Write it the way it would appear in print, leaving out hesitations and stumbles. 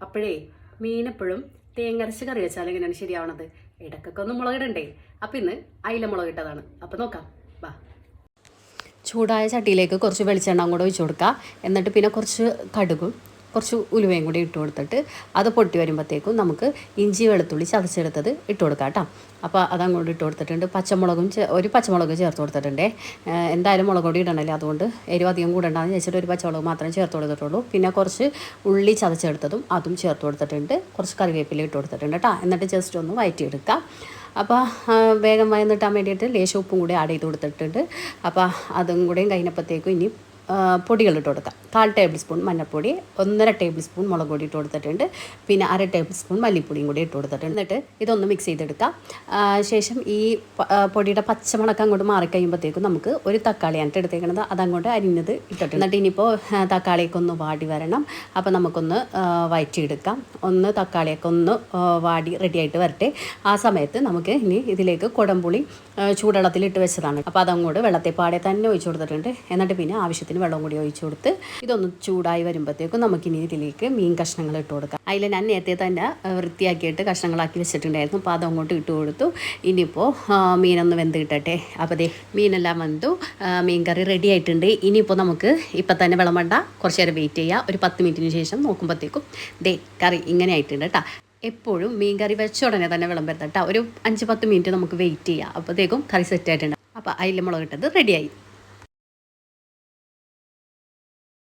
അപ്പോഴേ മീനെപ്പോഴും തേങ്ങരച്ച് കറി വെച്ചാൽ എങ്ങനെയാണ് ശരിയാവണത്? ഇടയ്ക്കൊക്കെ ഒന്ന് മുളകിടണ്ടേ? അപ്പം ഇന്ന് അയില മുളകിട്ടതാണ്. അപ്പം നോക്കാം, വാ. ചൂടായ ചട്ടിയിലേക്ക് കുറച്ച് വെളിച്ചെണ്ണ കൂടെ ഒഴിച്ചു കൊടുക്കുക. എന്നിട്ട് പിന്നെ കുറച്ച് കടുകും കുറച്ച് ഉലുവയും കൂടി ഇട്ട് കൊടുത്തിട്ട് അത് പൊട്ടി വരുമ്പോഴത്തേക്കും നമുക്ക് ഇഞ്ചി വെളുത്തുള്ളി ചതച്ചെടുത്തത് ഇട്ട് കൊടുക്കാം കേട്ടോ. അപ്പോൾ അതങ്ങോട്ട് ഇട്ട് കൊടുത്തിട്ടുണ്ട്. പച്ചമുളകും ഒരു പച്ചമുളക് ചേർത്ത് കൊടുത്തിട്ടുണ്ട്. എന്തായാലും മുളക് പൊടി ഇടണമല്ലോ, അതുകൊണ്ട് എരിവ് അധികം കൂടണ്ടെന്ന് വെച്ചിട്ട് ഒരു പച്ചമുളക് മാത്രമേ ചേർത്ത് കൊടുത്തിട്ടുള്ളൂ. പിന്നെ കുറച്ച് ഉള്ളി ചതച്ചെടുത്തതും അതും ചേർത്ത് കൊടുത്തിട്ടുണ്ട്. കുറച്ച് കറിവേപ്പില ഇട്ട് കൊടുത്തിട്ടുണ്ട് കേട്ടോ. എന്നിട്ട് ജസ്റ്റ് ഒന്ന് വഴറ്റിയെടുക്കാം. അപ്പോൾ വേഗം വഴന്നിട്ടാൻ വേണ്ടിയിട്ട് ലേശം ഉപ്പും കൂടി ആഡ് ചെയ്ത് കൊടുത്തിട്ടുണ്ട്. അപ്പോൾ അതും കൂടെയും കഴിഞ്ഞപ്പോഴത്തേക്കും ഇനി പൊടികൾ ഇട്ട് കൊടുക്കാം. 1/4 ടേബിൾ സ്പൂൺ മഞ്ഞൾപ്പൊടി, 1.5 ടേബിൾ സ്പൂൺ മുളക് പൊടി ഇട്ട് കൊടുത്തിട്ടുണ്ട്. പിന്നെ 1/2 ടേബിൾ സ്പൂൺ മല്ലിപ്പൊടിയും കൂടി ഇട്ട് കൊടുത്തിട്ടുണ്ട്. എന്നിട്ട് ഇതൊന്ന് മിക്സ് ചെയ്തെടുക്കാം. ശേഷം ഈ പൊടിയുടെ പച്ചമണക്കം അങ്ങോട്ട് മാറിക്കഴിയുമ്പോഴത്തേക്കും നമുക്ക് ഒരു തക്കാളിയാണ് എടുത്തേക്കുന്നത്, അതങ്ങോട്ട് അരിഞ്ഞത് ഇട്ടിട്ടുണ്ട്. എന്നിട്ട് ഇനിയിപ്പോൾ തക്കാളിയൊക്കെ ഒന്ന് വാടി വരണം. അപ്പോൾ നമുക്കൊന്ന് വഴറ്റിയെടുക്കാം. തക്കാളിയൊക്കെ ഒന്ന് വാടി റെഡിയായിട്ട് വരട്ടെ. ആ സമയത്ത് നമുക്ക് ഇനി ഇതിലേക്ക് കുടംപുളി ചൂടുവെള്ളത്തിലിട്ട് വെച്ചതാണ്. അപ്പോൾ അതങ്ങോട്ട് വെള്ളത്തെ പാടെ തന്നെ ഒഴിച്ചു കൊടുത്തിട്ടുണ്ട്. എന്നിട്ട് പിന്നെ ആവശ്യത്തിന് വെള്ളം കൂടി ഒഴിച്ചു കൊടുത്ത് ഇതൊന്ന് ചൂടായി വരുമ്പോഴത്തേക്കും നമുക്കിനി ഇതിലേക്ക് മീൻ കഷ്ണങ്ങൾ ഇട്ട് കൊടുക്കാം. അതിൽ ഞാൻ നേരത്തെ തന്നെ വൃത്തിയാക്കിയിട്ട് കഷ്ണങ്ങളാക്കി വെച്ചിട്ടുണ്ടായിരുന്നു. അപ്പോൾ അതങ്ങോട്ട് ഇട്ട് കൊടുത്തു. ഇനിയിപ്പോൾ മീനൊന്ന് വെന്ത് കിട്ടട്ടെ. അപ്പോൾ ദേ മീനെല്ലാം വെന്തു, മീൻ കറി റെഡി ആയിട്ടുണ്ട്. ഇനിയിപ്പോൾ നമുക്ക് ഇപ്പം തന്നെ വെള്ളം വേണ്ട, കുറച്ച് നേരം വെയിറ്റ് ചെയ്യുക. ഒരു 10 മിനിറ്റിന് ശേഷം നോക്കുമ്പോഴത്തേക്കും ദേ കറി ഇങ്ങനെ ആയിട്ടുണ്ട് കേട്ടോ. എപ്പോഴും മീൻ കറി വെച്ച ഉടനെ തന്നെ വിളമ്പരുത് കേട്ടോ. ഒരു 5-10 മിനിറ്റ് നമുക്ക് വെയിറ്റ് ചെയ്യാം. അപ്പോഴത്തേക്കും കറി സെറ്റ് ആയിട്ടുണ്ട്. അപ്പോൾ അയില മുളകിട്ടത് റെഡിയായി.